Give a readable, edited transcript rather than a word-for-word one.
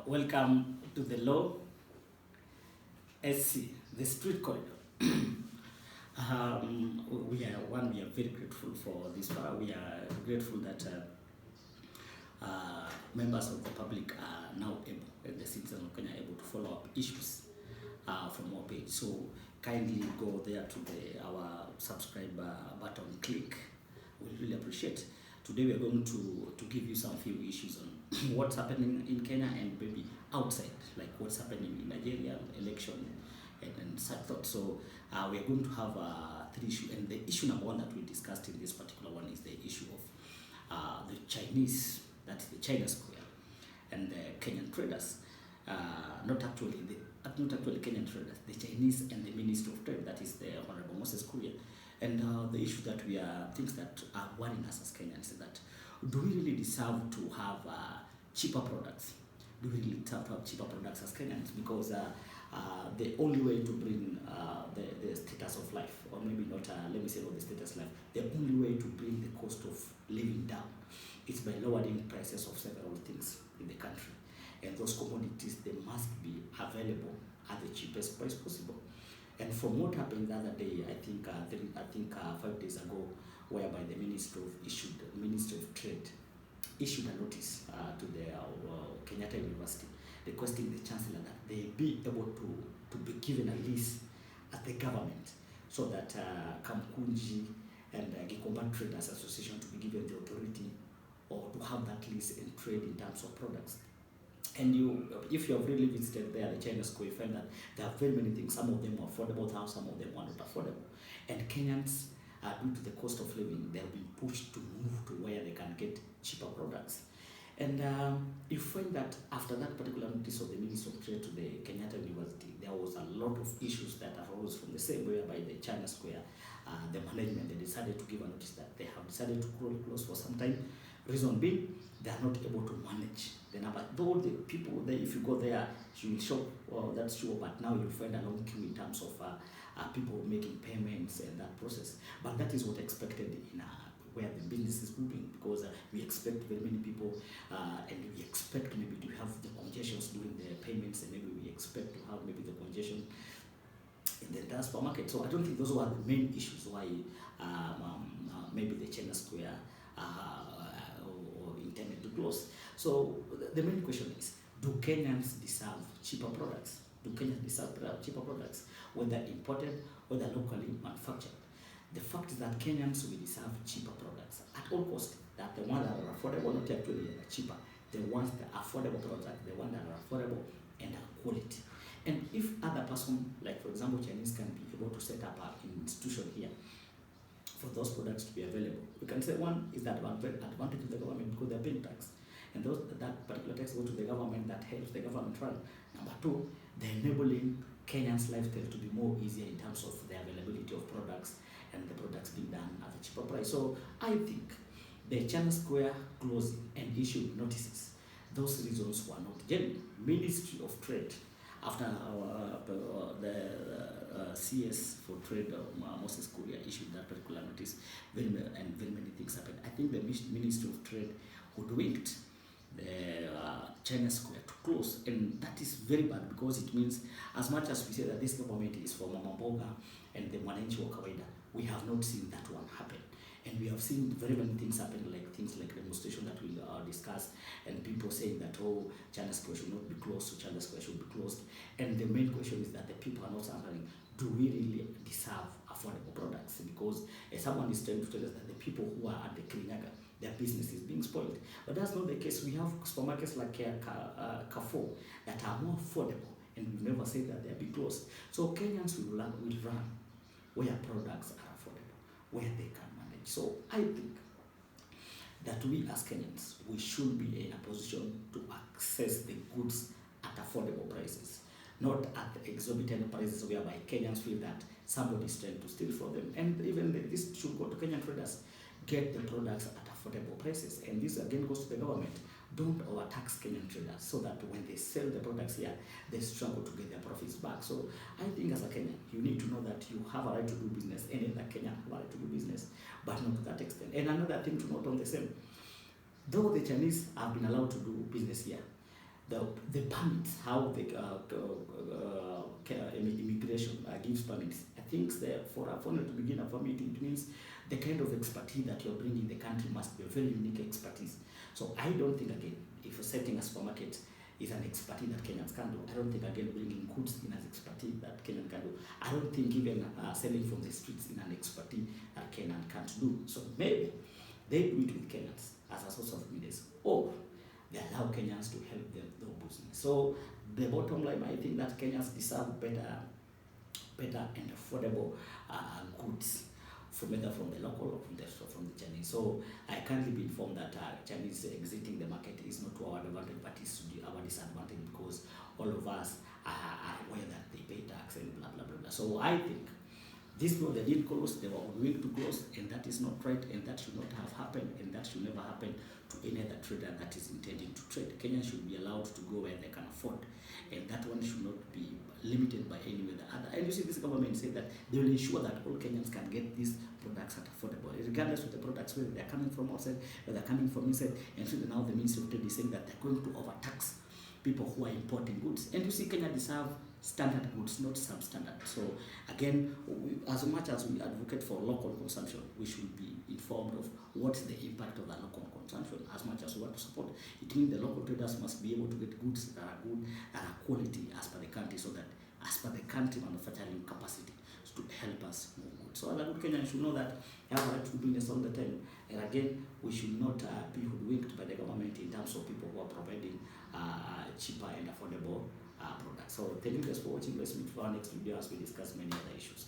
Welcome to the Law SC, the street corridor. We are very grateful for this. We are grateful that members of the public are now able, and the citizens of Kenya are able to follow up issues from our page. So kindly go there to our subscribe button, click. We really appreciate. Today we are going to give you some few issues on what's happening in Kenya and maybe outside, like what's happening in Nigeria, election, and such thoughts. So we are going to have three issues, and the issue number one that we discussed in this particular one is the issue of the Chinese, that's the China Square, and the Kenyan traders. Not actually Kenyan traders, the Chinese and the Minister of Trade, that is the Honorable Moses Kuria. And the issue that things that are worrying us as Kenyans is that, do we really deserve to have cheaper products? Do we really deserve to have cheaper products as Kenyans? Because the only way to bring the status of life, or maybe not, let me say not the status of life, the only way to bring the cost of living down is by lowering prices of several things in the country. And those commodities, they must be available at the cheapest price possible. And from what happened the other day, I think 5 days ago, whereby the Minister of Trade issued a notice to the Kenyatta University, requesting the Chancellor that they be able to be given a lease at the government, so that Kamkunji and Gikomba Traders Association to be given the authority or to have that lease and trade in terms of products. And if you have really visited there, the China Square, you find that there are very many things. Some of them are affordable, some of them are not affordable. And Kenyans, due to the cost of living, they have been pushed to move to where they can get cheaper products. And you find that after that particular notice of the Minister of Trade to the Kenyatta University, there was a lot of issues that arose from the same, whereby the China Square, the management, they decided to give a notice that they have decided to close for some time. Reason being, they are not able to manage the number. Though the people there, if you go there, you will shop, well, that's true, but now you'll find a long queue in terms of people making payments and that process. But that is what expected in where the business is moving, because we expect very many people, and we expect maybe to have the congestions during the payments, and maybe we expect to have maybe the congestion in the entire supermarket. So I don't think those were the main issues why maybe the China Square or intended to close. So the main question is, do Kenyans deserve cheaper products? Do Kenyans deserve cheaper products, whether imported, whether locally manufactured? The fact is that Kenyans will deserve cheaper products at all costs, that the ones that are affordable, not actually cheaper, the ones that are affordable products, the ones that are affordable and are quality. And if other person, like for example Chinese, can be able to set up an institution here for those products to be available, we can say one is that advantage of the government, because they're paying tax, and that particular tax goes to the government, that helps the government run. Number two, they're enabling Kenyans' lifestyle to be more easier in terms of the availability of products and the products being done at a cheaper price. So I think the China Square closing and issuing notices, those reasons were not genuine. Ministry of Trade, after the CS for Trade, Moses Kuria, issued that particular notice, very many things happened. I think the Ministry of Trade hoodwinked the China Square to close, and that is very bad, because it means, as much as we say that this government is for Mama Mboga and the Mwananchi wa Kawaida, we have not seen that one happen. And we have seen very many things happen, like things like demonstration that we'll discuss, and people saying that, oh, China Square should not be closed, so China Square should be closed. And the main question is that the people are not answering, do we really deserve affordable products? Because someone is trying to tell us that the people who are at the Kirinyaga, their business is being spoiled. But that's not the case. We have supermarkets like Carrefour that are more affordable, and we've never said that they'll be closed. So Kenyans will run where products are affordable, where they can manage. So I think that we as Kenyans, we should be in a position to access the goods at affordable prices, not at the exorbitant prices whereby Kenyans feel that somebody is trying to steal from them. And even this should go to Kenyan traders, get the products at affordable prices. And this again goes to the government. Don't overtax Kenyan traders, so that when they sell the products here, they struggle to get their profits back. So I think as a Kenyan, you need to know that you have a right to do business. Any other Kenyan have a right to do business, but not to that extent. And another thing to note on the same, though the Chinese have been allowed to do business here, the permits, how the immigration gives permits. I think that for a foreigner to begin a permit, it means the kind of expertise that you're bringing in the country must be a very unique expertise. So I don't think, again, if you're setting a supermarket is an expertise that Kenyans can do. I don't think, again, bringing goods in as expertise that Kenyan can do. I don't think even selling from the streets in an expertise that Kenyan can't do. So maybe they do it with Kenyans as a source of business, or they allow Kenyans to help them do business. So the bottom line, I think that Kenyans deserve better and affordable goods, from either from the local or from the Chinese. So I currently be informed that Chinese exiting the market is not to our advantage, but is to our disadvantage, because all of us are aware that they pay tax and blah blah blah blah. So I think this was they did close, they were willing to close, and that is not right, and that should not have happened, and that should never happen to any other trader that is intending to trade. Kenyans should be allowed to go where they can afford, and that one should not be limited by any way or the other. And you see, this government said that they will ensure that all Kenyans can get these products at affordable, regardless of the products, whether they're coming from outside, whether they're coming from inside. And so now the Ministry of Trade is saying that they're going to overtax people who are importing goods. And you see, Kenya deserve standard goods, not substandard. So again, as much as we advocate for local consumption, we should be informed of what's the impact of the local consumption. As much as we want to support, it means the local traders must be able to get goods that are good, that are quality as per the country, so that as per the country manufacturing capacity, to help us move good. So other good Kenyans should know that they have a right to business all the time. And again, we should not be hoodwinked by the government in terms of people who are providing cheaper and affordable products. So thank you guys for watching. Let's meet for our next video as we discuss many other issues.